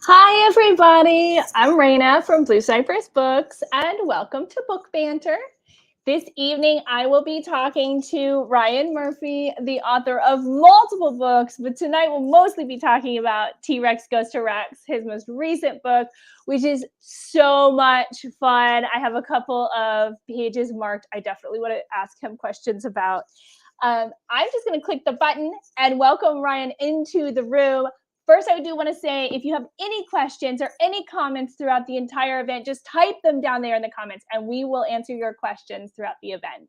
Hi, everybody. I'm Raina from Blue Cypress Books, and welcome to Book Banter. This evening, I will be talking to Ryan Murphy, the author of multiple books, but tonight we'll mostly be talking about T-Rex Goes to Rex, his most recent book, which is so much fun. I have a couple of pages marked I definitely want to ask him questions about. I'm just going to click the button and welcome Ryan into the room. First, I do want to say, if you have any questions or any comments throughout the entire event, just type them down there in the comments and we will answer your questions throughout the event.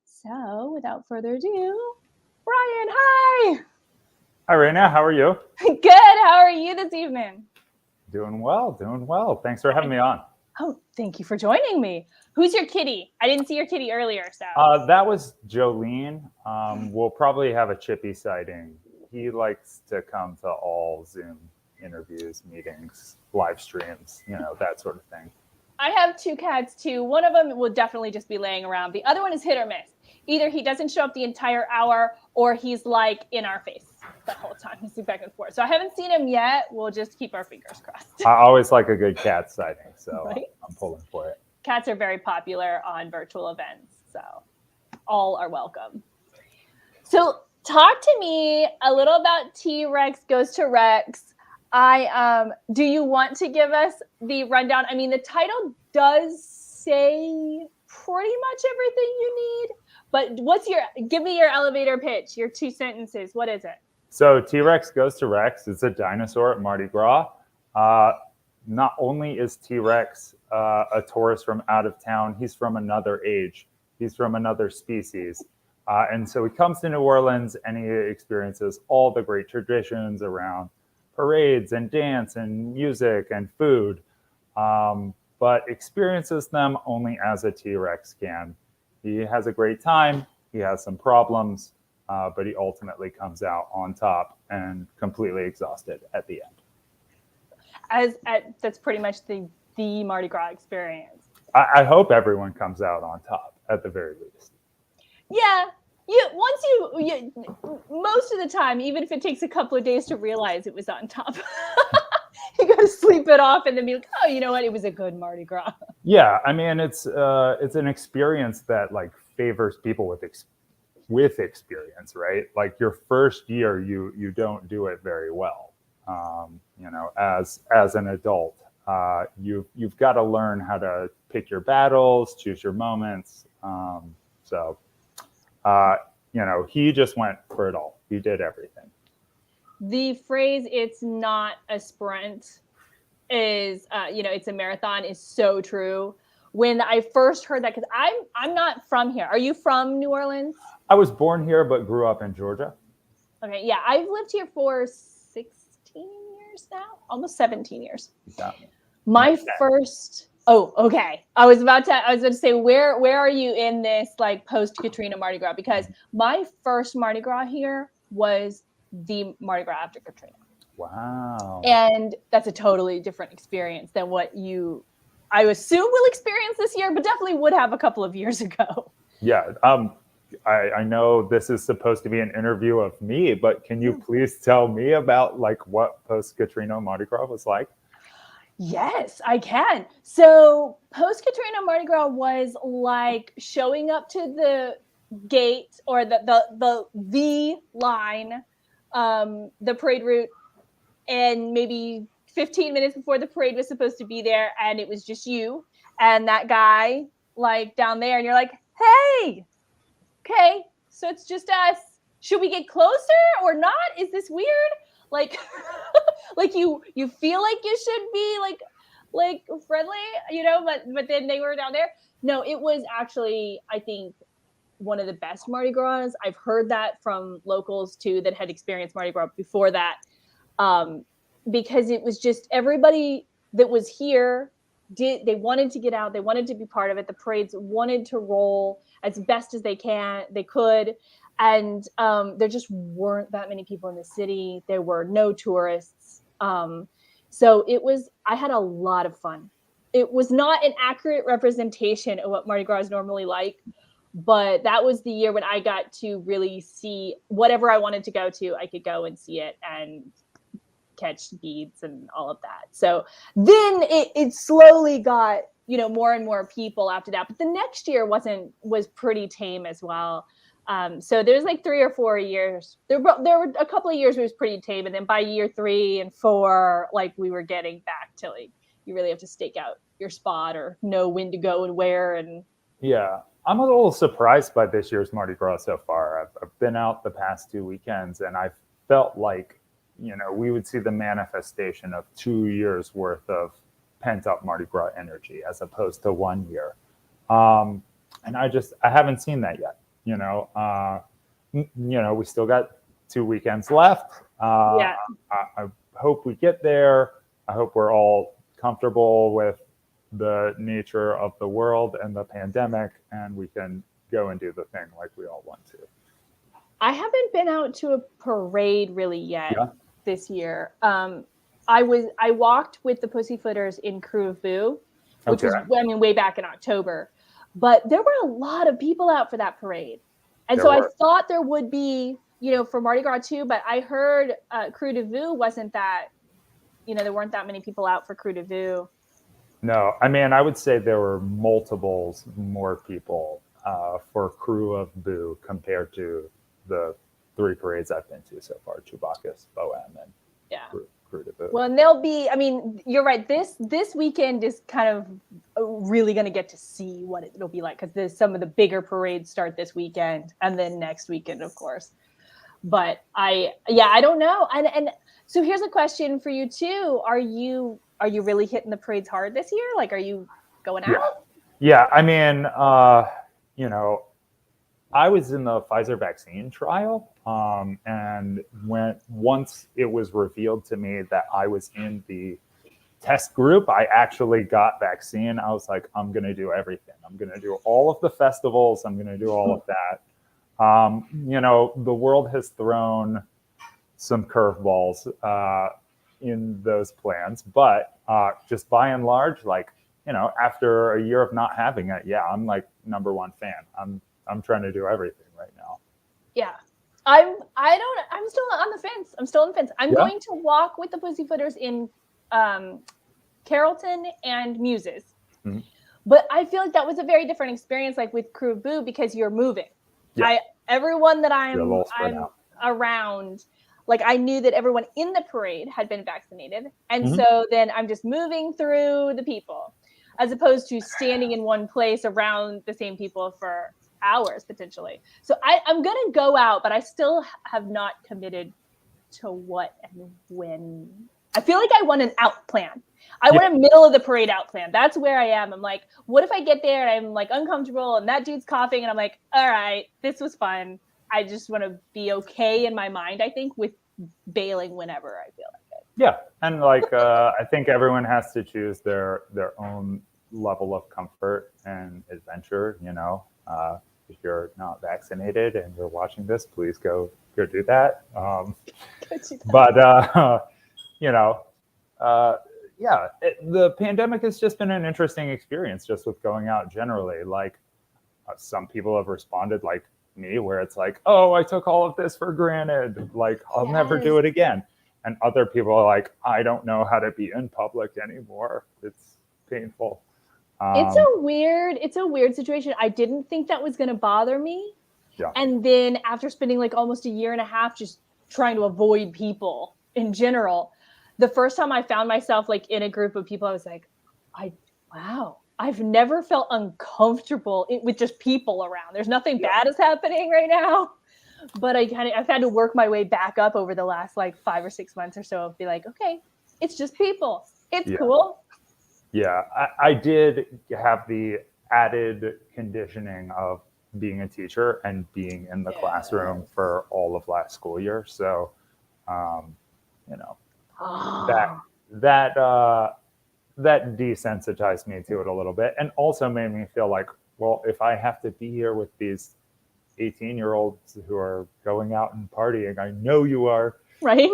So without further ado, Ryan, hi. Hi, Raina. How are you? Good. How are you this evening? Doing well, doing well. Thanks for having me on. Oh, thank you for joining me. Who's your kitty? I didn't see your kitty earlier, so. That was Jolene. We'll probably have a Chippy sighting. He likes to come to all Zoom interviews, meetings, live streams, that sort of thing. I have two cats too. One of them will definitely just be laying around. The other one is hit or miss. Either he doesn't show up the entire hour or he's like in our face the whole time. He's back and forth. So I haven't seen him yet. We'll just keep our fingers crossed. I always like a good cat sighting, so right? I'm pulling for it. Cats are very popular on virtual events, so all are welcome. So talk to me a little about T-Rex Goes to Rex. Do you want to give us the rundown? I mean, the title does say pretty much everything you need, but give me your elevator pitch, your 2 sentences. What is it? So T-Rex Goes to Rex. It's a dinosaur at Mardi Gras. Not only is T-Rex a tourist from out of town, he's from another age. He's from another species. And so he comes to New Orleans and he experiences all the great traditions around parades and dance and music and food, but experiences them only as a T-Rex can. He has a great time. He has some problems, but he ultimately comes out on top and completely exhausted at the end. That's pretty much the Mardi Gras experience. I hope everyone comes out on top at the very least. Yeah. Most of the time, even if it takes a couple of days to realize it was on top, you got to sleep it off and then be like, oh, you know what? It was a good Mardi Gras. Yeah. I mean, it's an experience that like favors people with experience, right? Like your first year, you don't do it very well. As an adult, you've got to learn how to pick your battles, choose your moments. He just went for it all. He did everything. The phrase "it's not a sprint" is, it's a marathon is so true. When I first heard that, because I'm not from here. Are you from New Orleans? I was born here, but grew up in Georgia. Okay, yeah, I've lived here for 16 years now, almost 17 years. My first. Oh, okay. I was about to say, where are you in this like post Katrina Mardi Gras? Because my first Mardi Gras here was the Mardi Gras after Katrina. Wow. And that's a totally different experience than what I assume will experience this year, but definitely would have a couple of years ago. Yeah. I know this is supposed to be an interview of me, but can you please tell me about like what post Katrina Mardi Gras was like? Yes, I can. So post-Katrina Mardi Gras was like showing up to the gate or the line, the parade route, and maybe 15 minutes before the parade was supposed to be there, and it was just you and that guy like down there, and you're like, hey, okay, so it's just us. Should we get closer or not? Is this weird? Like, like you feel like you should be like friendly, but then they were down there. No, it was actually, I think, one of the best Mardi Gras. I've heard that from locals too that had experienced Mardi Gras before that, because it was just everybody that was here they wanted to get out, they wanted to be part of it. The parades wanted to roll as best as they could. And there just weren't that many people in the city. There were no tourists. So I had a lot of fun. It was not an accurate representation of what Mardi Gras is normally like, but that was the year when I got to really see whatever I wanted to go to, I could go and see it and catch beads and all of that. So then it slowly got, more and more people after that. But the next year was pretty tame as well. So there's like 3 or 4 years. There were a couple of years where it was pretty tame, and then by year 3 and 4, like we were getting back to like you really have to stake out your spot or know when to go and where. And yeah, I'm a little surprised by this year's Mardi Gras so far. I've been out the past 2 weekends, and I felt like we would see the manifestation of 2 years worth of pent up Mardi Gras energy as opposed to 1 year. And I haven't seen that yet. We still got 2 weekends left. I hope we get there. I hope we're all comfortable with the nature of the world and the pandemic, and we can go and do the thing like we all want to. I haven't been out to a parade really yet this year. I walked with the Pussyfooters in Crew of Boo, which was way back in October. But there were a lot of people out for that parade. And I thought there would be, for Mardi Gras too, but I heard Crew de Vue wasn't that, there weren't that many people out for Crew de Vue. No, I mean, I would say there were multiples more people for Crew of Boo compared to the 3 parades I've been to so far, Chewbacca's, Bohem, and Crew de Boo. Well, and they'll be, I mean, you're right. This weekend is kind of really going to get to see what it'll be like, because some of the bigger parades start this weekend and then next weekend, of course. But I don't know. And so here's a question for you too. Are you really hitting the parades hard this year? Like, are you going out? Yeah. I mean, I was in the Pfizer vaccine trial, and once it was revealed to me that I was in the test group, I actually got vaccine. I was like, I'm going to do everything. I'm going to do all of the festivals. I'm going to do all of that. The world has thrown some curveballs in those plans, but just by and large, like, after a year of not having it, I'm like #1 fan. I'm trying to do everything right now. Yeah. I'm still on the fence. I'm still on the fence. I'm going to walk with the Pussyfooters in Carrollton and Muses. Mm-hmm. But I feel like that was a very different experience, like with Crew of Boo, because you're moving. Yeah. Everyone that I'm around, like I knew that everyone in the parade had been vaccinated. And so then I'm just moving through the people, as opposed to standing in one place around the same people for hours potentially. So I'm going to go out, but I still have not committed to what and when. I feel like I want an out plan. I want a middle of the parade out plan. That's where I am. I'm like, what if I get there and I'm like uncomfortable and that dude's coughing and I'm like, all right, this was fun. I just want to be okay in my mind, I think, with bailing whenever I feel like it. Yeah. And like, I think everyone has to choose their own level of comfort and adventure, if you're not vaccinated and you're watching this, please go do that. The pandemic has just been an interesting experience just with going out generally. Like some people have responded like me, where it's like, oh, I took all of this for granted. Like I'll never do it again. And other people are like, I don't know how to be in public anymore. It's painful. It's a weird situation. I didn't think that was going to bother me. Yeah. And then after spending like almost a year and a half just trying to avoid people in general, the first time I found myself like in a group of people, I was like, I've never felt uncomfortable with just people around. There's nothing bad is happening right now. But I've had to work my way back up over the last like 5 or 6 months or so of be like, okay, it's just people. It's cool. Yeah, I did have the added conditioning of being a teacher and being in the classroom for all of last school year. So, that desensitized me to it a little bit, and also made me feel like, well, if I have to be here with these 18-year-olds who are going out and partying, I know you are. Right.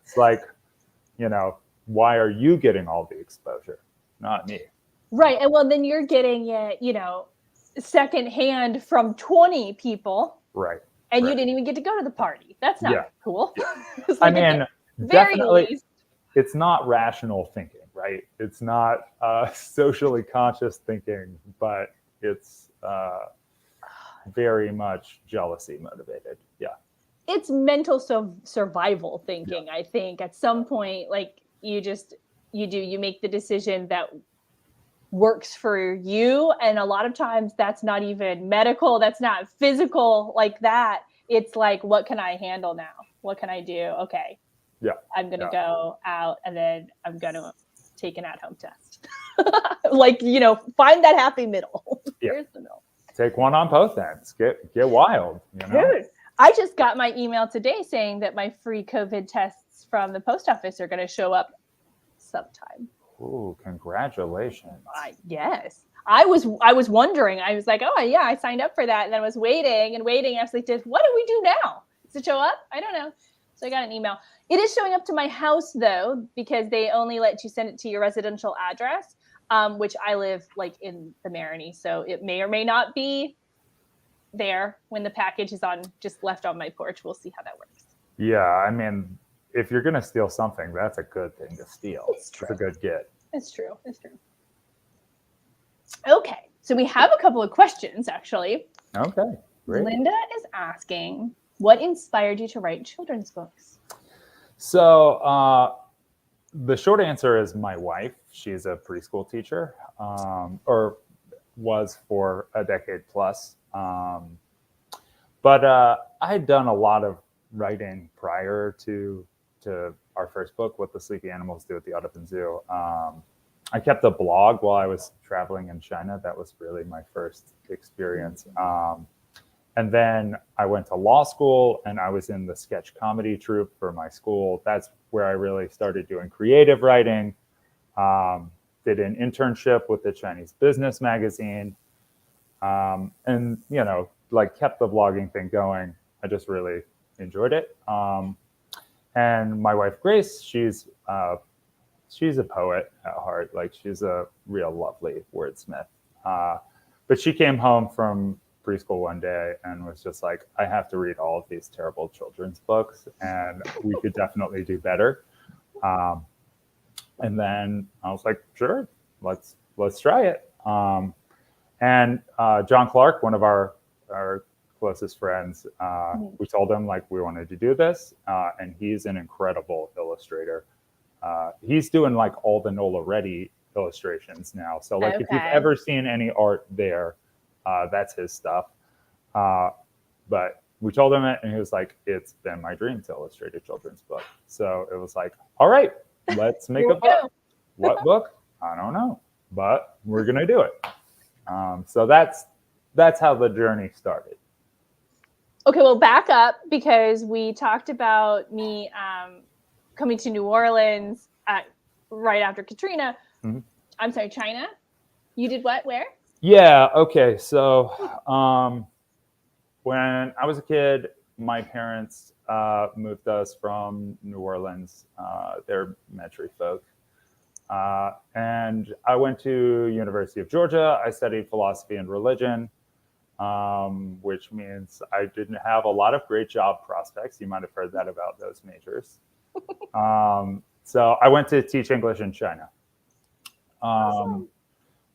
It's like, why are you getting all the exposure? Not me. Right. And well, then you're getting it, secondhand from 20 people. Right. And you didn't even get to go to the party. That's not cool. Yeah. I mean, Very definitely, least. it's not rational thinking, right? It's not socially conscious thinking, but it's very much jealousy motivated. Yeah. It's mental survival thinking. Yeah. I think at some point, like you make the decision that works for you, and a lot of times that's not even medical, that's not physical like that. It's like, what can I handle now? What can I do? Okay, Yeah. I'm gonna Yeah. go out and then I'm gonna take an at-home test. Like, find that happy middle. Yeah. Here's the middle. Take one on both ends. Get wild, Dude, I just got my email today saying that my free COVID tests from the post office are going to show up sometime. Ooh, congratulations. Yes. I was wondering. I was like, oh yeah, I signed up for that, and then I was waiting. I was like, what do we do now? Does it show up? I don't know. So I got an email. It is showing up to my house though, because they only let you send it to your residential address, which I live like in the Marigny, so it may or may not be there when the package is just left on my porch. We'll see how that works. Yeah, I mean, if you're gonna steal something, that's a good thing to steal. It's true. It's a good get. It's true. Okay, so we have a couple of questions actually. Okay, great. Linda is asking, what inspired you to write children's books? So the short answer is my wife. She's a preschool teacher, or was for a decade plus. But I had done a lot of writing prior to our first book, What the Sleepy Animals Do at the Audubon Zoo. I kept a blog while I was traveling in China. That was really my first experience. And then I went to law school and I was in the sketch comedy troupe for my school. That's where I really started doing creative writing. Did an internship with the Chinese business magazine. And, like kept the blogging thing going. I just really enjoyed it. And my wife, Grace, she's a poet at heart. Like she's a real lovely wordsmith. But she came home from preschool one day and was just like, I have to read all of these terrible children's books and we could definitely do better. And then I was like, sure, let's try it. And John Clark, one of our closest friends, we told him like we wanted to do this, and he's an incredible illustrator. He's doing like all the Nola Reddy illustrations now. So like if you've ever seen any art there, that's his stuff. But we told him it, and he was like, "It's been my dream to illustrate a children's book." So it was like, "All right, let's make a book." What book? I don't know, but we're gonna do it. So that's how the journey started. Okay, well, back up because we talked about me coming to New Orleans right after Katrina. Mm-hmm. I'm sorry, China. You did what? Where? Yeah. Okay. So when I was a kid, my parents moved us from New Orleans. They're Metairie folk. And I went to University of Georgia. I studied philosophy and religion, which means I didn't have a lot of great job prospects. You might have heard that about those majors. So I went to teach English in China. Awesome.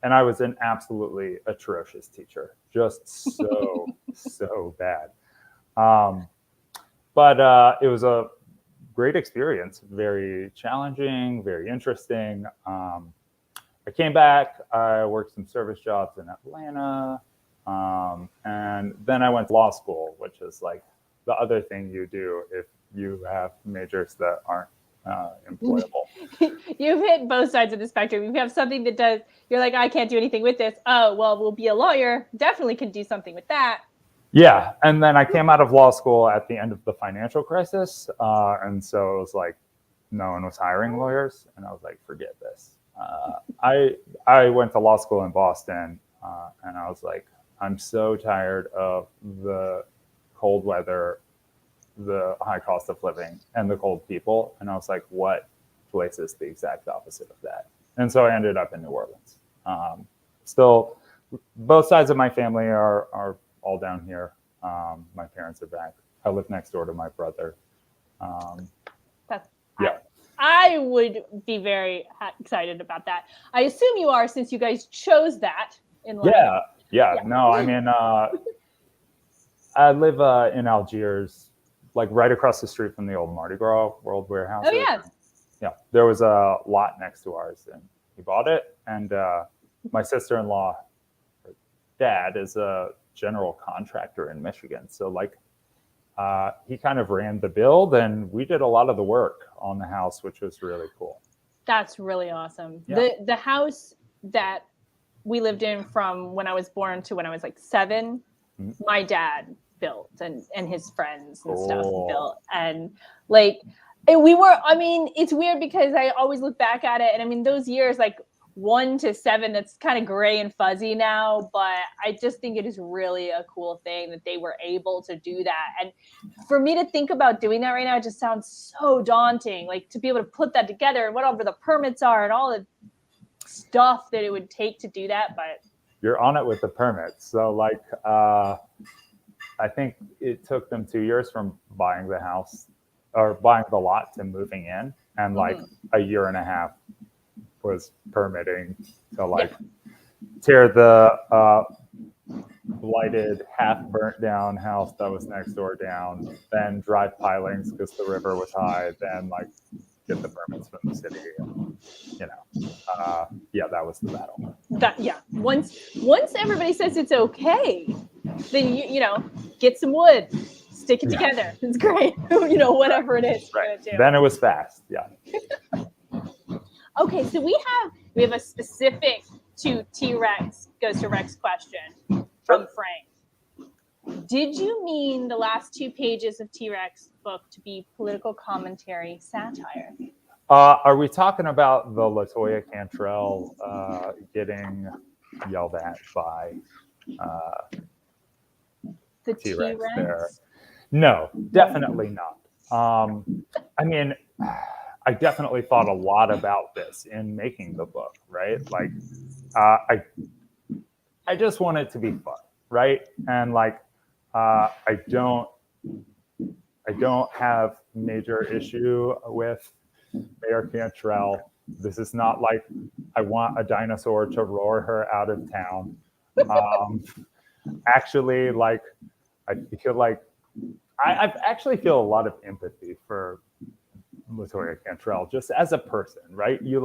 And I was an absolutely atrocious teacher, just so bad. But it was a great experience, very challenging, very interesting. I came back, I worked some service jobs in Atlanta, and then I went to law school, which is like the other thing you do if you have majors that aren't employable. You've hit both sides of the spectrum. You have something that does, you're like, I can't do anything with this. Oh, well, we'll be a lawyer. Definitely can do something with that. Yeah. And then I came out of law school at the end of the financial crisis. And so it was like, no one was hiring lawyers. And I was like, forget this. I went to law school in Boston, and I was like, I'm so tired of the cold weather, the high cost of living, and the cold people. And I was like, what place is the exact opposite of that? And so I ended up in New Orleans. Still, both sides of my family are all down here. My parents are back. I live next door to my brother. That's Yeah. I would be very excited about that. I assume you are, since you guys chose that in life. Yeah. No, I mean, I live in Algiers, like right across the street from the old Mardi Gras World Warehouses. Oh, yeah. Yeah, there was a lot next to ours, and he bought it. And my sister-in-law, her dad, is a general contractor in Michigan, so like he kind of ran the build, and we did a lot of the work on the house, which was really cool. That's really awesome. Yeah. The house that we lived in from when I was born to when I was like 7, my dad built, and his friends and stuff built. And like it's weird because I always look back at it, and I mean, those years, like 1 to 7, that's kind of gray and fuzzy now, but I just think it is really a cool thing that they were able to do that. And for me to think about doing that right now, it just sounds so daunting, like to be able to put that together and whatever the permits are and all the stuff that it would take to do that. But you're on it with the permits. So like I think it took them 2 years from buying the house or buying the lot to moving in, and like a year and a half was permitting to like tear the blighted, half burnt down house that was next door down, then drive pilings because the river was high, then like get the permits from the city. And, that was the battle. Once everybody says it's okay, then you get some wood, stick it together. It's great. Whatever it is. Right. Then it was fast. Yeah. Okay, so we have a specific to T-Rex goes to Rex question from Frank. Did you mean the last 2 pages of T-Rex book to be political commentary satire? Are we talking about the LaToya Cantrell getting yelled at by the T-Rex there? No, definitely not. I mean, I definitely thought a lot about this in making the book, right? Like, I just want it to be fun, right? And like, I don't have major issue with Mayor Cantrell. This is not like I want a dinosaur to roar her out of town. Actually, like, I feel like I actually feel a lot of empathy for LaToya Cantrell just as a person, right? You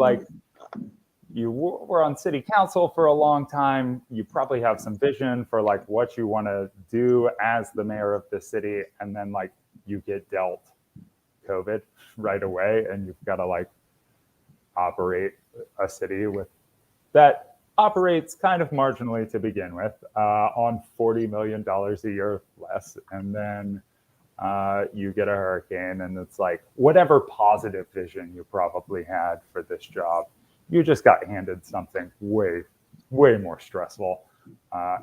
were on city council for a long time. You probably have some vision for like what you want to do as the mayor of the city, and then like you get dealt COVID right away, and you've got to like operate a city with that operates kind of marginally to begin with, on $40 million a year less, and then you get a hurricane, and it's like whatever positive vision you probably had for this job, you just got handed something way more stressful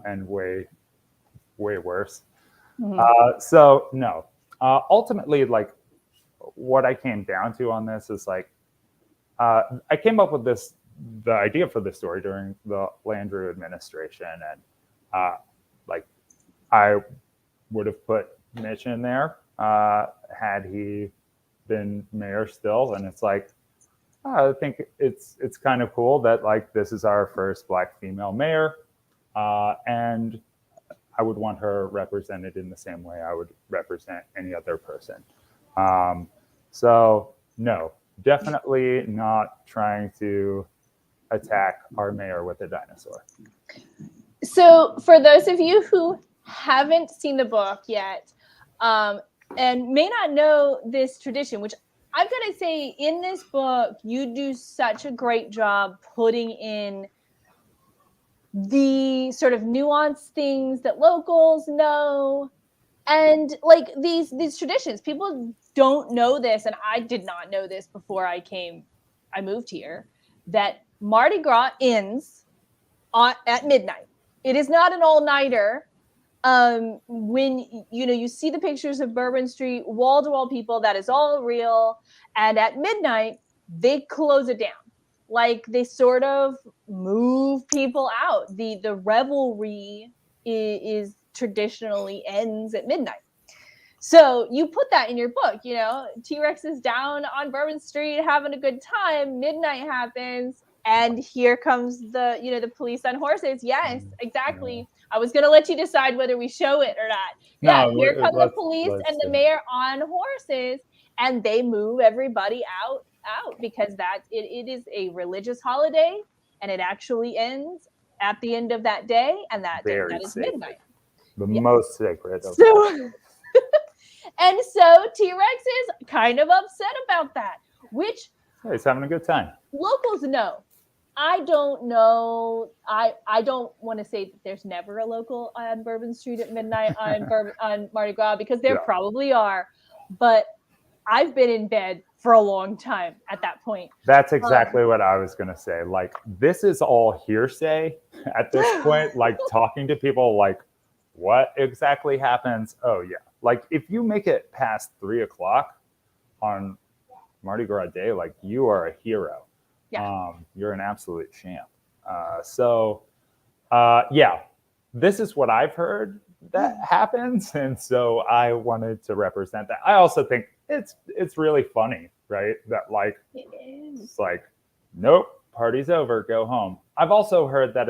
and way worse. So no, ultimately, like what I came down to on this is like I came up with the idea for this story during the Landrieu administration, and like I would have put Mitch in there had he been mayor still, and it's like I think it's kind of cool that like this is our first Black female mayor, and I would want her represented in the same way I would represent any other person. So no, definitely not trying to attack our mayor with a dinosaur. So for those of you who haven't seen the book yet, and may not know this tradition, which I've got to say, in this book, you do such a great job putting in the sort of nuanced things that locals know, and like these traditions. People don't know this, and I did not know this before I moved here, that Mardi Gras ends at midnight. It is not an all-nighter. When you see the pictures of Bourbon Street, wall-to-wall people, that is all real. And at midnight, they close it down. Like they sort of move people out. The revelry is traditionally ends at midnight. So you put that in your book, you know, T-Rex is down on Bourbon Street having a good time. Midnight happens. And here comes the, you know, the police on horses. Yes, exactly. I was going to let you decide whether we show it or not. Yeah, No, here come the let's police and the do it. mayor on horses, and they move everybody out because it is a religious holiday, and it actually ends at the end of that day, and that Very is sacred. midnight. The most sacred. Of So, and so T-Rex is kind of upset about that, which yeah, he's having a good time. locals know. I don't know. I don't want to say that there's never a local on Bourbon Street at midnight on Mardi Gras, because there probably are, but I've been in bed for a long time at that point. That's exactly what I was going to say. Like, this is all hearsay at this point. Like, talking to people, like, what exactly happens? Oh, yeah. Like, if you make it past 3:00 on Mardi Gras Day, like, you are a hero. Yeah. You're an absolute champ. Yeah, this is what I've heard that happens. And so I wanted to represent that. I also think it's really funny, right? That, like, it's like, nope, party's over, go home. I've also heard that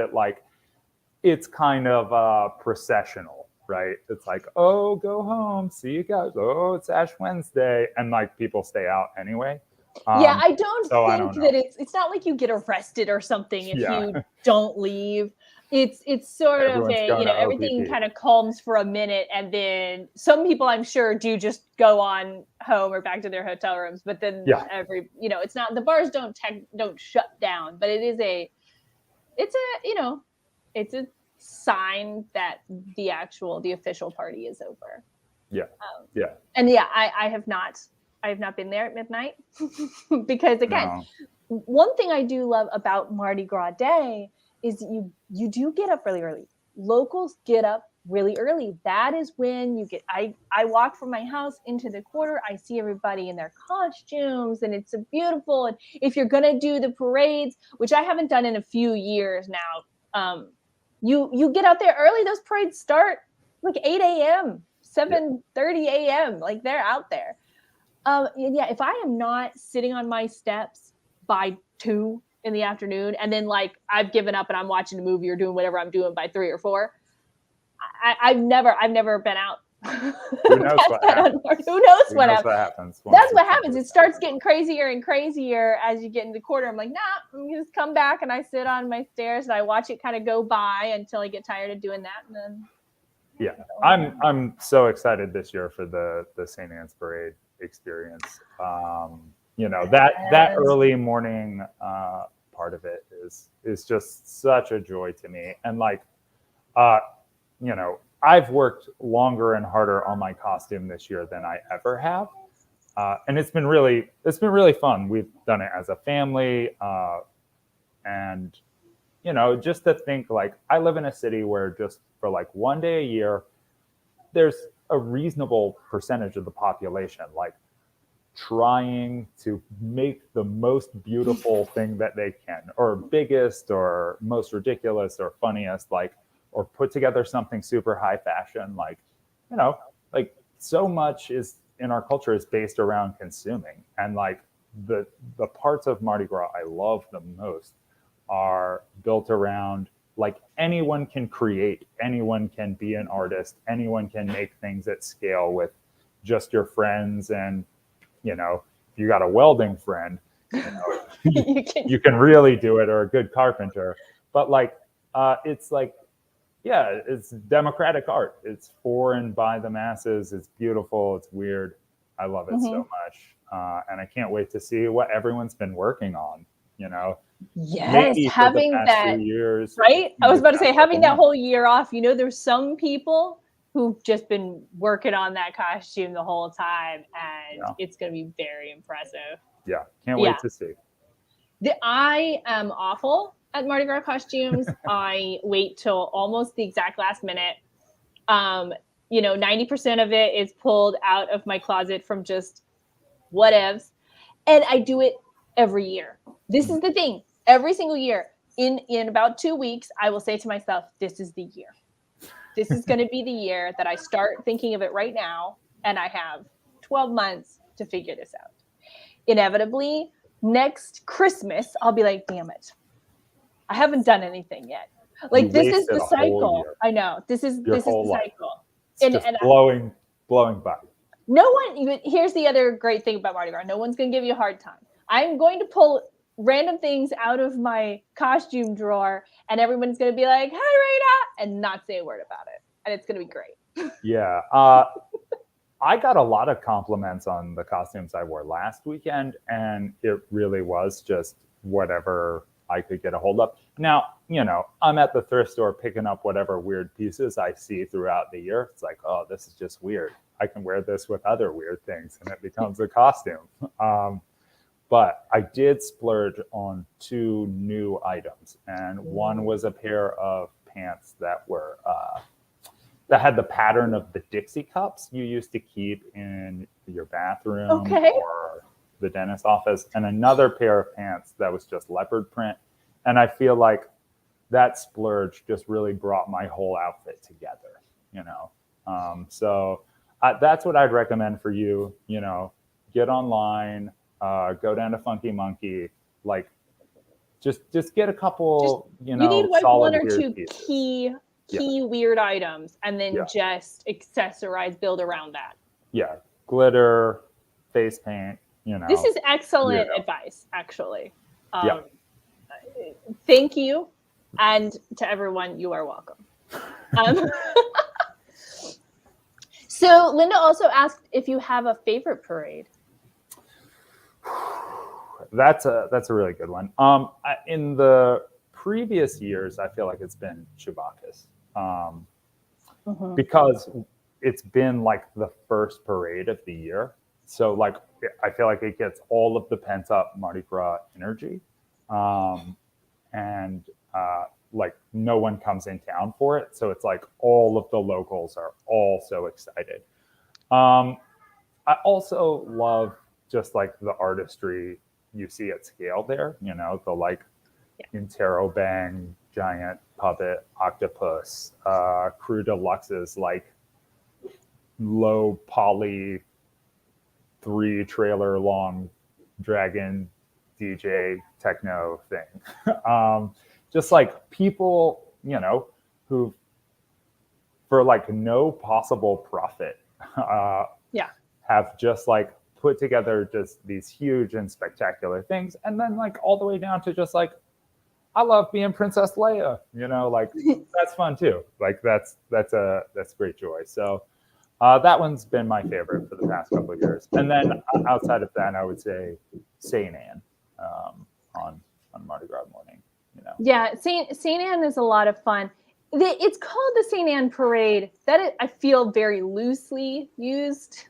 it's kind of processional, right? It's like, oh, go home, see you guys. Oh, it's Ash Wednesday, and like people stay out anyway. Yeah, I don't think that it's not like you get arrested or something if you don't leave. It's sort of a, you know, everything kind of calms for a minute, and then some people, I'm sure, do just go on home or back to their hotel rooms. But then you know, it's not, the bars don't shut down, but it's a sign that the official party is over. And yeah, I have not been there at midnight because, again, one thing I do love about Mardi Gras Day is you do get up really early. Locals get up really early. That is when you get, I walk from my house into the quarter. I see everybody in their costumes, and it's beautiful. And if you're going to do the parades, which I haven't done in a few years now, you get out there early. Those parades start like 8 a.m., 7:30 a.m. Like, they're out there. And yeah, if I am not sitting on my steps by 2 in the afternoon, and then like I've given up and I'm watching a movie or doing whatever I'm doing by 3 or 4, I've never been out. Who knows what happens? Who knows what happens? That's what happens. It starts getting crazier and crazier as you get into the quarter. I'm like, nah, I'm just come back, and I sit on my stairs and I watch it kind of go by until I get tired of doing that, and then. Yeah, I'm so excited this year for the St. Anne's Parade experience. You know, that early morning part of it is just such a joy to me. And like, you know, I've worked longer and harder on my costume this year than I ever have, and it's been really fun. We've done it as a family, and you know, just to think, like, I live in a city where just for like one day a year, there's a reasonable percentage of the population like trying to make the most beautiful thing that they can, or biggest, or most ridiculous, or funniest, like, or put together something super high fashion. Like, you know, like, so much is in our culture is based around consuming, and like the parts of Mardi Gras I love the most are built around, like, anyone can create, anyone can be an artist, anyone can make things at scale with just your friends. And, you know, if you got a welding friend, you know, you can really do it, or a good carpenter. But like, it's like, yeah, it's democratic art. It's for and by the masses. It's beautiful. It's weird. I love it so much. And I can't wait to see what everyone's been working on, you know. Yes, having that 2 years, right? I was about to say, having that whole year off, you know, there's some people who've just been working on that costume the whole time, and it's going to be very impressive. Yeah, can't wait to see. I am awful at Mardi Gras costumes. I wait till almost the exact last minute. You know, 90% of it is pulled out of my closet from just whatevs, and I do it every year. This is the thing. Every single year, in about 2 weeks, I will say to myself, this is the year. This is going to be the year that I start thinking of it right now. and I have 12 months to figure this out. Inevitably, next Christmas, I'll be like, damn it, I haven't done anything yet. Like, this is the cycle. I know. This is the cycle. It's just blowing by. No one even, here's the other great thing about Mardi Gras. No one's going to give you a hard time. I'm going to pull random things out of my costume drawer, and everyone's going to be like, hi, Raina, and not say a word about it. And it's going to be great. Yeah. I got a lot of compliments on the costumes I wore last weekend, and it really was just whatever I could get a hold of. Now, I'm at the thrift store picking up whatever weird pieces I see throughout the year. It's like, oh, this is just weird. I can wear this with other weird things, and it becomes a costume. But I did splurge on 2 new items, and one was a pair of pants that were that had the pattern of the Dixie cups you used to keep in your bathroom or the dentist's office, and another pair of pants that was just leopard print. And I feel like that splurge just really brought my whole outfit together, So that's what I'd recommend for you. Get online, go down to Funky Monkey, like just get a couple, you need like solid 1 or 2 pieces. key weird items, and then just accessorize, build around that. Yeah, glitter, face paint. This is excellent advice, actually. Thank you, and to everyone, you are welcome. So Linda also asked if you have a favorite parade. That's a really good one. In the previous years, I feel like it's been Chewbacca's, because it's been like the first parade of the year. So like, I feel like it gets all of the pent up Mardi Gras energy, and like no one comes in town for it. So it's like all of the locals are all so excited. I also love just like the artistry you see at scale there, the like interrobang giant puppet octopus, Crew Deluxe's like low poly 3 trailer long dragon DJ techno thing. Just like people, who for like no possible profit, have just like put together just these huge and spectacular things. And then like all the way down to just like, I love being Princess Leia, like that's fun too. Like that's great joy. So that one's been my favorite for the past couple of years. And then outside of that, I would say St. Anne on Mardi Gras morning. Yeah, St. Anne is a lot of fun. It's called the St. Anne Parade. That is, I feel, very loosely used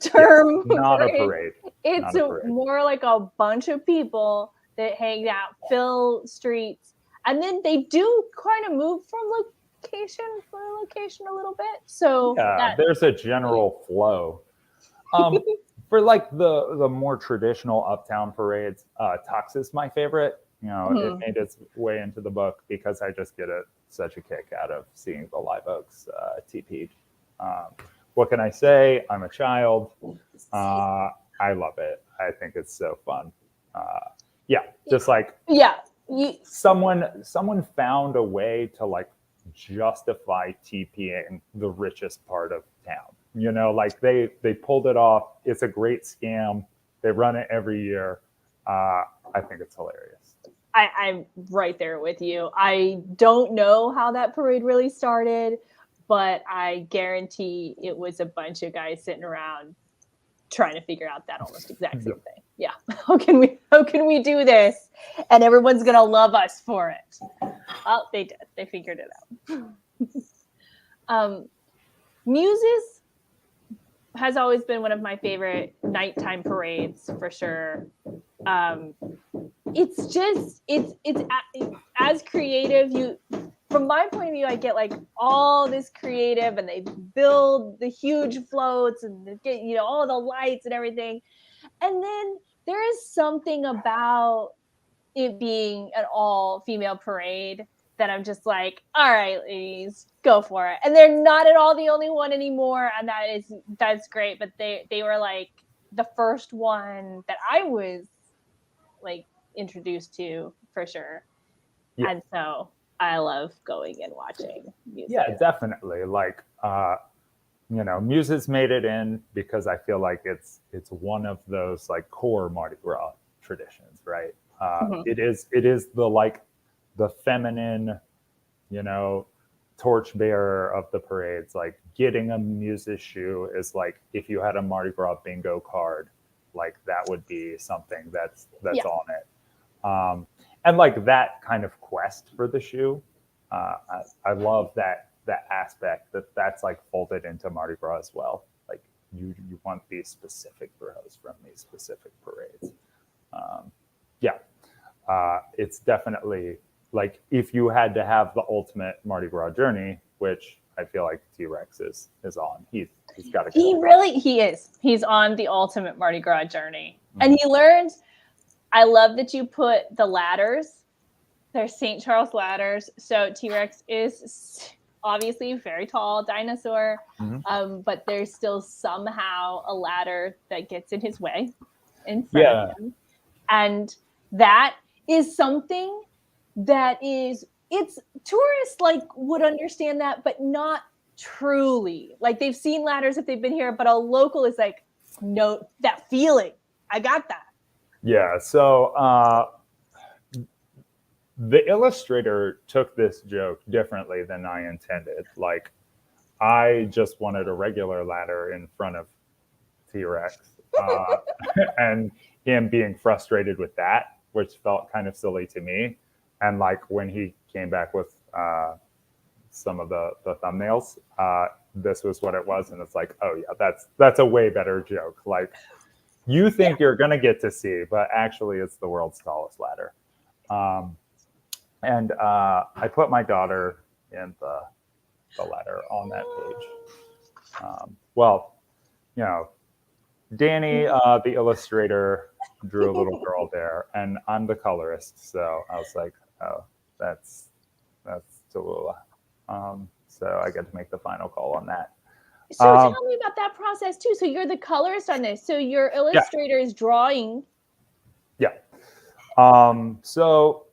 term. Yes, not a parade. It's more like a bunch of people that hang out, fill streets, and then they do kind of move from location a little bit. So there's a general flow. For like the more traditional uptown parades, Tux is my favorite. It made its way into the book because I just get such a kick out of seeing the Live Oaks TP'd. What can I say? I'm a child. I love it. I think it's so fun. Just like someone found a way to like justify TPing the richest part of town. Like they pulled it off. It's a great scam. They run it every year. I think it's hilarious. I'm right there with you. I don't know how that parade really started, but I guarantee it was a bunch of guys sitting around trying to figure out that almost exact same thing. Yeah. How can we do this? And everyone's going to love us for it. Well, they did. They figured it out. Muses has always been one of my favorite nighttime parades for sure. It's as creative. From my point of view, I get like all this creative, and they build the huge floats and they get, all the lights and everything. And then there is something about it being an all-female parade that I'm just like, all right, ladies, go for it. And they're not at all the only one anymore, and that's great. But they were like the first one that I was like introduced to for sure. Yeah. And so I love going and watching music. Yeah, definitely. Like, you know, Muses made it in because I feel like it's one of those like core Mardi Gras traditions, right? It is the like the feminine, you know, torchbearer of the parades. Like getting a Muses shoe is like if you had a Mardi Gras bingo card, like that would be something that's on it. And like that kind of quest for the shoe, I love that aspect that's like folded into Mardi Gras as well. Like you want these specific throws from these specific parades. It's definitely like if you had to have the ultimate Mardi Gras journey, which I feel like T-Rex is on. He's got to go. He is. He's on the ultimate Mardi Gras journey. And he learned, I love that you put the ladders. They're St. Charles ladders. So T-Rex is obviously a very tall dinosaur, but there's still somehow a ladder that gets in his way in front of him. And that is something that is, it's tourists like would understand that, but not truly. Like they've seen ladders if they've been here, but a local is like, no, that feeling. I got that. Yeah. So the illustrator took this joke differently than I intended. Like I just wanted a regular ladder in front of T-Rex, and him being frustrated with that, which felt kind of silly to me. And like when he came back with some of the thumbnails, this was what it was, and it's like, oh yeah, that's a way better joke. Like you think you're gonna get to see, but actually it's the world's tallest ladder. And I put my daughter in the ladder on that page. Well, you know, Danny, the illustrator, drew a little girl there, and I'm the colorist. So I was like, oh, that's Tallulah. So I get to make the final call on that. So tell me about that process too. So you're the colorist on this. So your illustrator is drawing. Yeah. So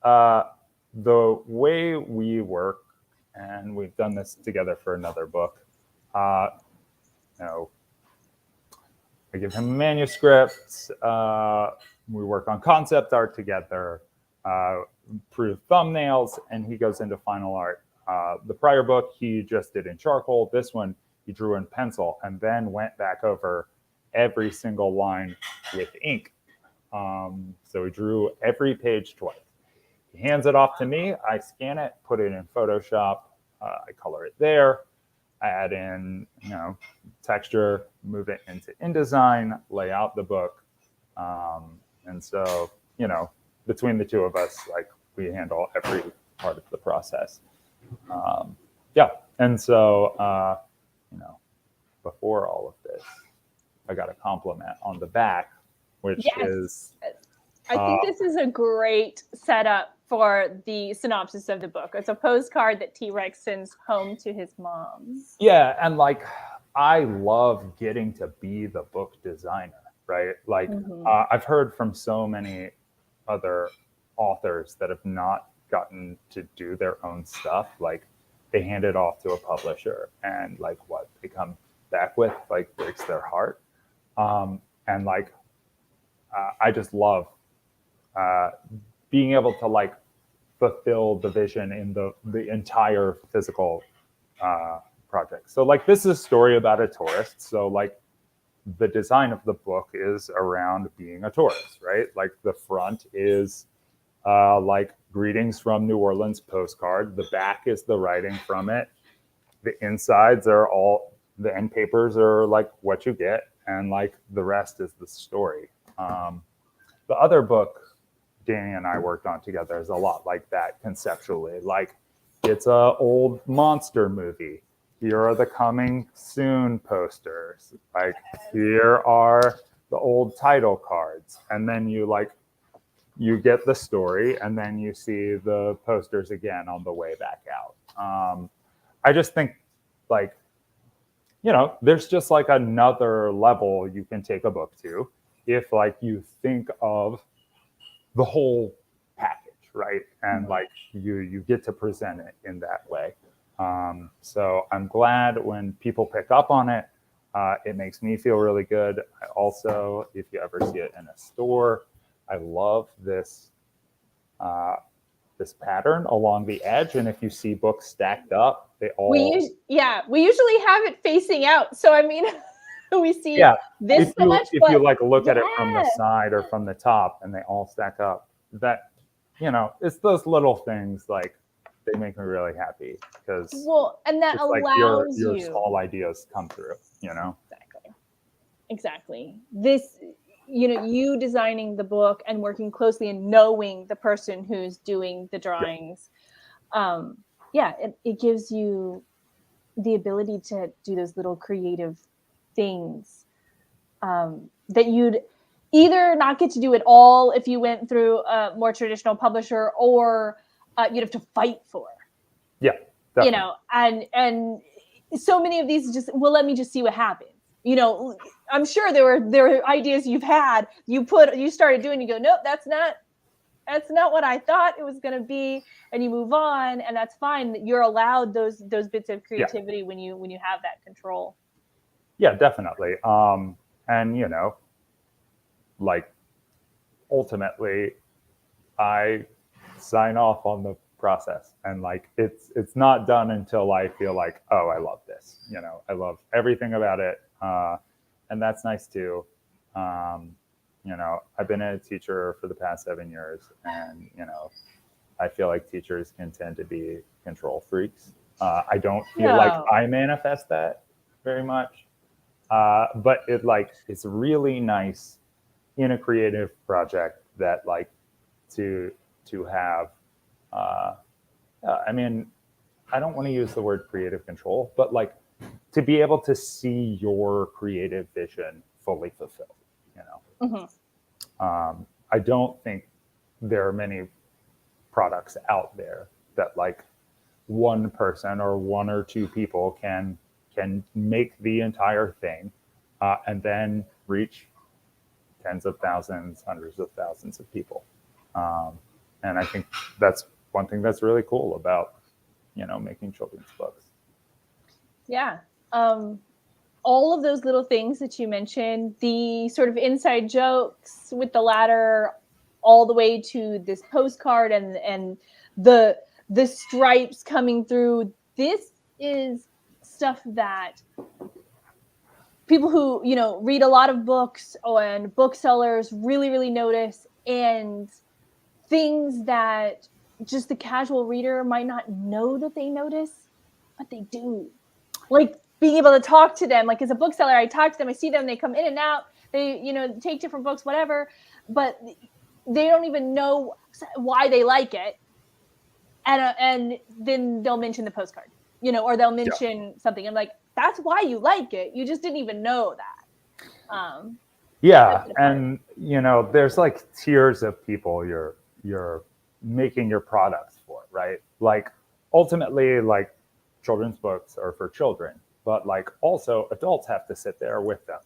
the way we work, and we've done this together for another book, you know, I give him a manuscript. We work on concept art together, proof thumbnails, and he goes into final art. The prior book, he just did in charcoal. This one, he drew in pencil and then went back over every single line with ink. So he drew every page twice. He hands it off to me. I scan it, put it in Photoshop. I color it there. I add in, you know, texture, move it into InDesign, lay out the book. And so, you know, between the two of us, like we handle every part of the process. And so, you know, before all of this, I got a compliment on the back, which is... I think this is a great setup for the synopsis of the book. It's a postcard that T-Rex sends home to his mom. Yeah, and like, I love getting to be the book designer, right? Like, I've heard from so many other authors that have not gotten to do their own stuff. Like, they hand it off to a publisher, and like what they come back with like breaks their heart. And like, I just love being able to like fulfill the vision in the entire physical project. So like this is a story about a tourist. So like the design of the book is around being a tourist, right? Like the front is like greetings from New Orleans postcard. The back is the writing from it. The insides are all, the end papers are like what you get, and like the rest is the story. The other book Danny and I worked on together is a lot like that conceptually. Like it's a old monster movie. Here are the coming soon posters. Like here are the old title cards. And then you like you get the story, and then you see the posters again on the way back out. I just think, like, there's just like another level you can take a book to if like you think of the whole package, right? And like you get to present it in that way. So I'm glad when people pick up on it. It makes me feel really good. I also, if you ever see it in a store, I love this this pattern along the edge. And if you see books stacked up, they all we usually have it facing out. So I mean, we see this so much. If you like look at it from the side or from the top, and they all stack up, that it's those little things like they make me really happy because and that allows like your small ideas come through. Exactly. This, you designing the book and working closely and knowing the person who's doing the drawings, it gives you the ability to do those little creative things that you'd either not get to do at all if you went through a more traditional publisher, or you'd have to fight for. Yeah, definitely. And so many of these just, well, let me just see what happens. I'm sure there were ideas you've had, you started doing, you go, nope, that's not what I thought it was going to be, and you move on, and that's fine. That you're allowed those bits of creativity when you have that control. Yeah, definitely. And like ultimately, I sign off on the process, and like it's not done until I feel like, oh, I love this. I love everything about it, and that's nice too. I've been a teacher for the past 7 years, and I feel like teachers can tend to be control freaks. I don't feel like I manifest that very much, but it's really nice in a creative project that like to have. I mean, I don't want to use the word creative control, but like to be able to see your creative vision fully fulfilled. I don't think there are many products out there that like one person or one or two people can make the entire thing and then reach tens of thousands, hundreds of thousands of people. And I think that's one thing that's really cool about making children's books. Yeah. All of those little things that you mentioned, the sort of inside jokes with the ladder, all the way to this postcard and the stripes coming through. This is stuff that people who read a lot of books and booksellers really, really notice, and things that just the casual reader might not know that they notice, but they do. Like being able to talk to them, like as a bookseller, I talk to them, I see them, they come in and out, they, take different books, whatever, but they don't even know why they like it. And then they'll mention the postcard, or they'll mention something. I'm like, that's why you like it. You just didn't even know that. And there's like tiers of people you're making your products for, right? Like ultimately, like children's books are for children, but like also adults have to sit there with them.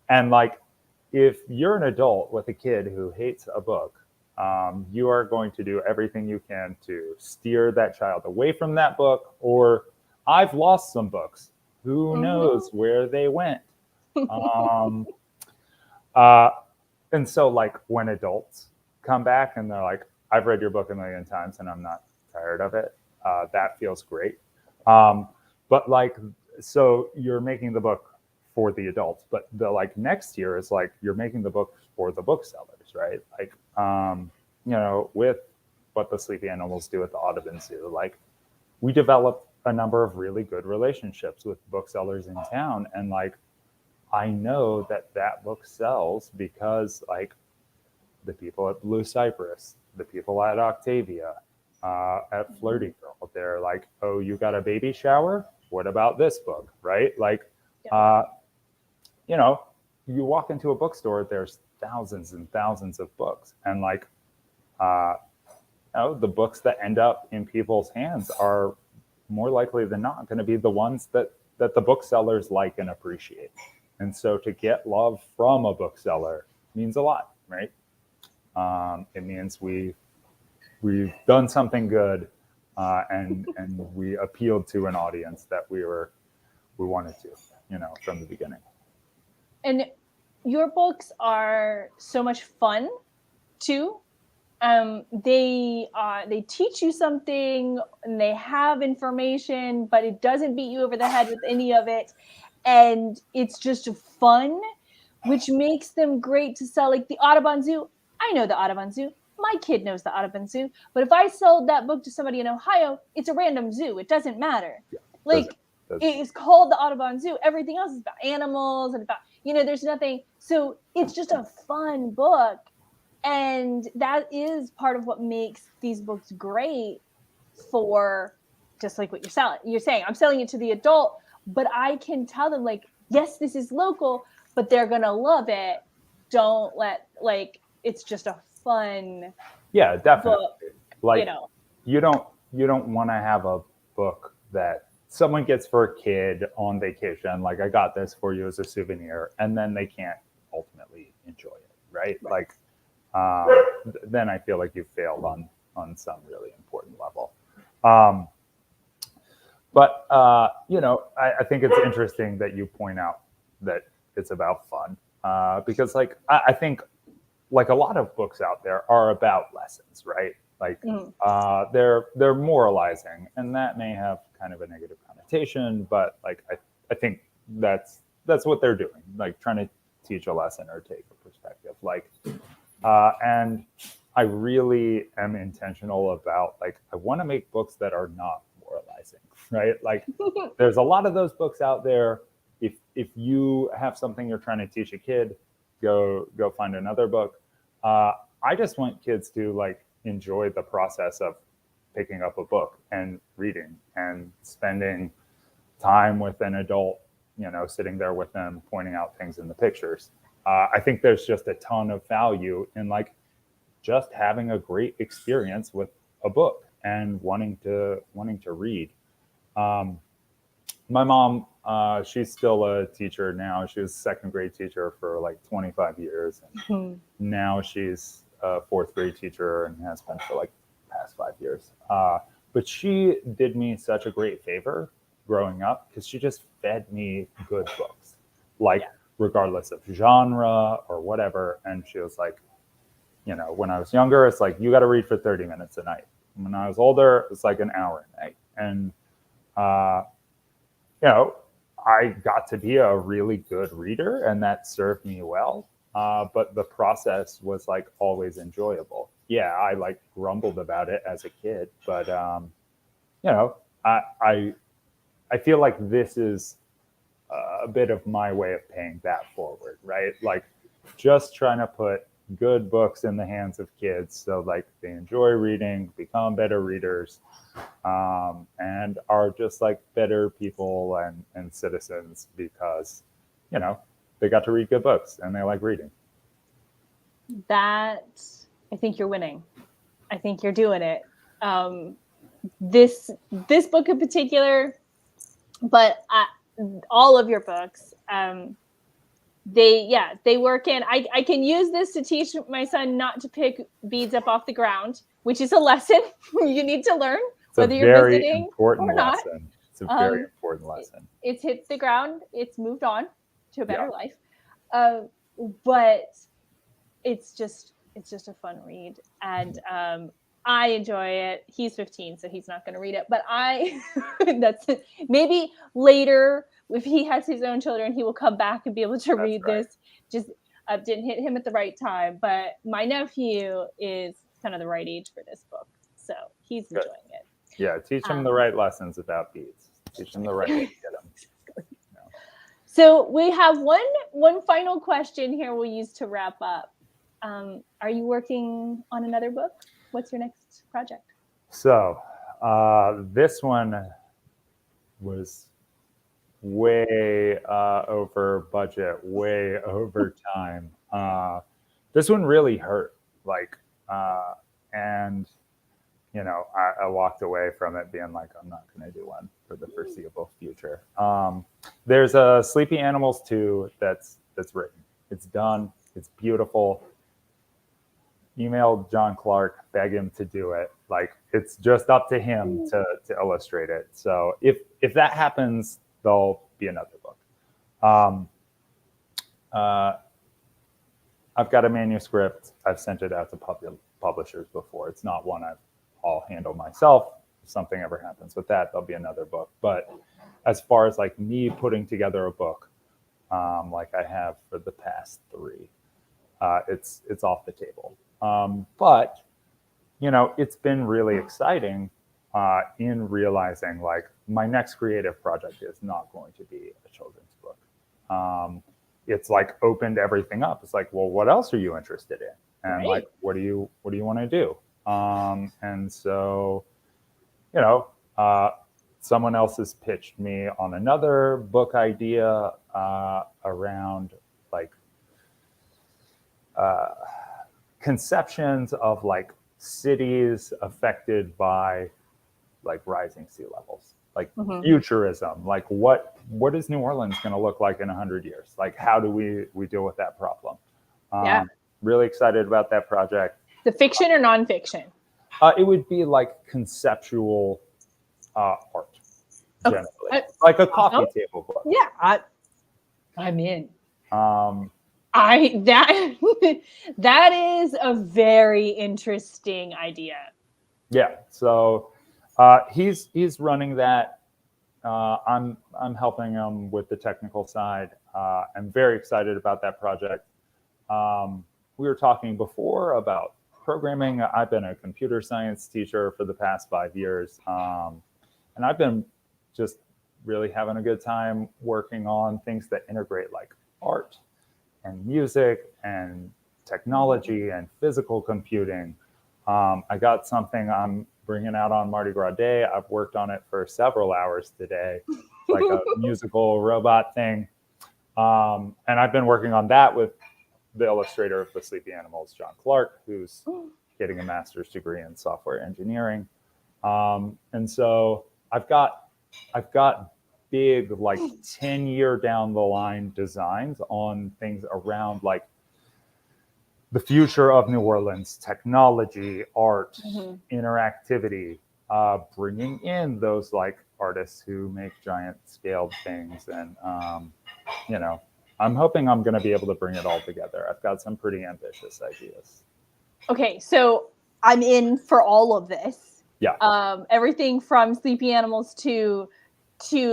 And like if you're an adult with a kid who hates a book, you are going to do everything you can to steer that child away from that book. Or I've lost some books. Who knows where they went? And so like when adults come back and they're like, I've read your book a million times and I'm not tired of it, that feels great. But like, so you're making the book for the adults, but the like next year is like you're making the book for the booksellers, right? Like with what the Sleepy Animals do at the Audubon Zoo, like we developed a number of really good relationships with booksellers in town, and like I know that book sells because like the people at Blue Cypress, the people at Octavia, at Flirty Girl, they're like, oh, you got a baby shower? What about this book, right? Like, you walk into a bookstore, there's thousands and thousands of books, and like the books that end up in people's hands are more likely than not going to be the ones that the booksellers like and appreciate. And so to get love from a bookseller means a lot, right? It means we've done something good, and we appealed to an audience that we wanted to, from the beginning. And your books are so much fun too. They teach you something, and they have information, but it doesn't beat you over the head with any of it. And it's just fun, which makes them great to sell. Like the Audubon Zoo, I know the Audubon Zoo. My kid knows the Audubon Zoo. But if I sold that book to somebody in Ohio, it's a random zoo. It doesn't matter. Yeah, it's called the Audubon Zoo. Everything else is about animals and about, there's nothing. So it's just a fun book. And that is part of what makes these books great for, just like what you're saying. I'm selling it to the adult, but I can tell them, like, yes, this is local, but they're going to love it. Don't let, it's just a fun definitely book, you don't want to have a book that someone gets for a kid on vacation, like, I got this for you as a souvenir, and then they can't ultimately enjoy it, right? Like, then I feel like you've failed on some really important level. But I think it's interesting that you point out that it's about fun, because I think like a lot of books out there are about lessons, right? Like they're moralizing, and that may have kind of a negative connotation, but like I think that's what they're doing, like trying to teach a lesson or take a perspective. And I really am intentional about, like, I want to make books that are not moralizing, right? Like there's a lot of those books out there. If you have something you're trying to teach a kid, go find another book. I just want kids to like enjoy the process of picking up a book and reading and spending time with an adult, sitting there with them, pointing out things in the pictures. I think there's just a ton of value in like just having a great experience with a book and wanting to read. My mom, she's still a teacher now. She was a second grade teacher for like 25 years. And now she's a fourth grade teacher and has been for like the past 5 years. But she did me such a great favor growing up because she just fed me good books, regardless of genre or whatever. And she was like, when I was younger, it's like, you got to read for 30 minutes a night. When I was older, it's like an hour a night. And, I got to be a really good reader, and that served me well. But the process was like always enjoyable. Yeah, I like grumbled about it as a kid, but I feel like this is a bit of my way of paying that forward, right? Like just trying to put good books in the hands of kids so like they enjoy reading, become better readers, and are just like better people and citizens because they got to read good books and they like reading. That, I think you're winning. I think you're doing it. This book in particular, but all of your books, they work in. I can use this to teach my son not to pick beads up off the ground, which is a lesson you need to learn, whether you're visiting or not. It's a very important lesson. It's hit the ground. It's moved on to a better life. But it's just a fun read, and I enjoy it. He's 15, so he's not going to read it, but that's it. Maybe later, if he has his own children, he will come back and be able to read this. Just didn't hit him at the right time, but my nephew is kind of the right age for this book, so he's enjoying it. Yeah, teach him the right lessons about beads. Teach him the right way to get them. So we have one final question here we'll use to wrap up. Are you working on another book? What's your next project? So this one was way over budget, way over time. this one really hurt. Like, and I walked away from it being like, I'm not going to do one for the foreseeable future. There's a Sleepy Animals 2 that's written. It's done. It's beautiful. Email John Clark, beg him to do it. Like, it's just up to him to illustrate it. So if that happens, there'll be another book. I've got a manuscript. I've sent it out to publishers before. It's not one I'll handle myself. If something ever happens with that, there'll be another book. But as far as like me putting together a book, like I have for the past 3, it's off the table. But it's been really exciting in realizing like my next creative project is not going to be a children's book. It's like opened everything up. It's like, well, what else are you interested in? And like, what do you want to do? And so, someone else has pitched me on another book idea around like conceptions of like cities affected by like rising sea levels, like futurism. Like what is New Orleans going to look like in 100 years? Like, how do we deal with that problem? Really excited about that project. The fiction or nonfiction? It would be like conceptual art, generally, like a coffee table book. Yeah, I'm in. That is a very interesting idea. Yeah. So he's running that. I'm helping him with the technical side. I'm very excited about that project. We were talking before about programming. I've been a computer science teacher for the past 5 years. And I've been just really having a good time working on things that integrate like art and music and technology and physical computing. I got something I'm bringing out on Mardi Gras Day. I've worked on it for several hours today, like a musical robot thing. And I've been working on that with the illustrator of the Sleepy Animals, John Clark, who's getting a master's degree in software engineering. And so I've got big, like 10-year down the line designs on things around like the future of New Orleans, technology, art, interactivity, bringing in those like artists who make giant scaled things. And, I'm hoping I'm going to be able to bring it all together. I've got some pretty ambitious ideas. Okay, so I'm in for all of this. Yeah. Everything from Sleepy Animals to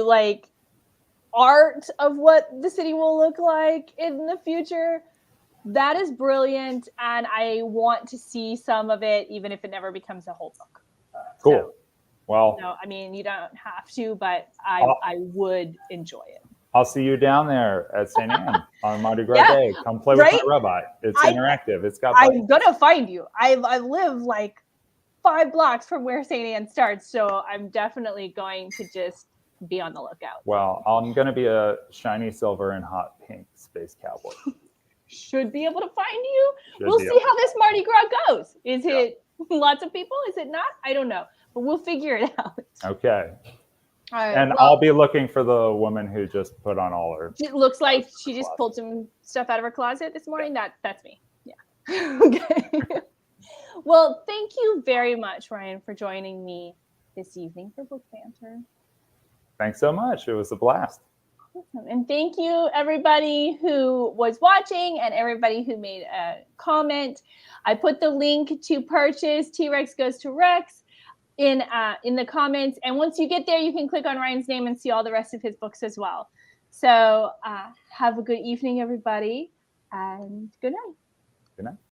like art of what the city will look like in the future. That is brilliant, and I want to see some of it, even if it never becomes a whole book. Cool. So, well, I mean, you don't have to, but I would enjoy it. I'll see you down there at St. Anne on Mardi Gras Day. Come play with my robot. It's interactive. It's got. I'm gonna find you. I live like 5 blocks from where St. Anne starts, so I'm definitely going to just be on the lookout. Well, I'm gonna be a shiny silver and hot pink space cowboy. Should be able to find you. We'll see how this Mardi Gras goes. Is it lots of people? Is it not? I don't know, but we'll figure it out. Okay. All right, and I'll be looking for the woman who just put on all her. It looks like she just pulled some stuff out of her closet this morning. That's me. Yeah. Okay. Well, thank you very much, Ryan, for joining me this evening for Book Banter. Thanks so much. It was a blast. Awesome. And thank you, everybody who was watching and everybody who made a comment. I put the link to purchase T-Rex Goes to Rex in the comments. And once you get there, you can click on Ryan's name and see all the rest of his books as well. So have a good evening, everybody, and good night. Good night.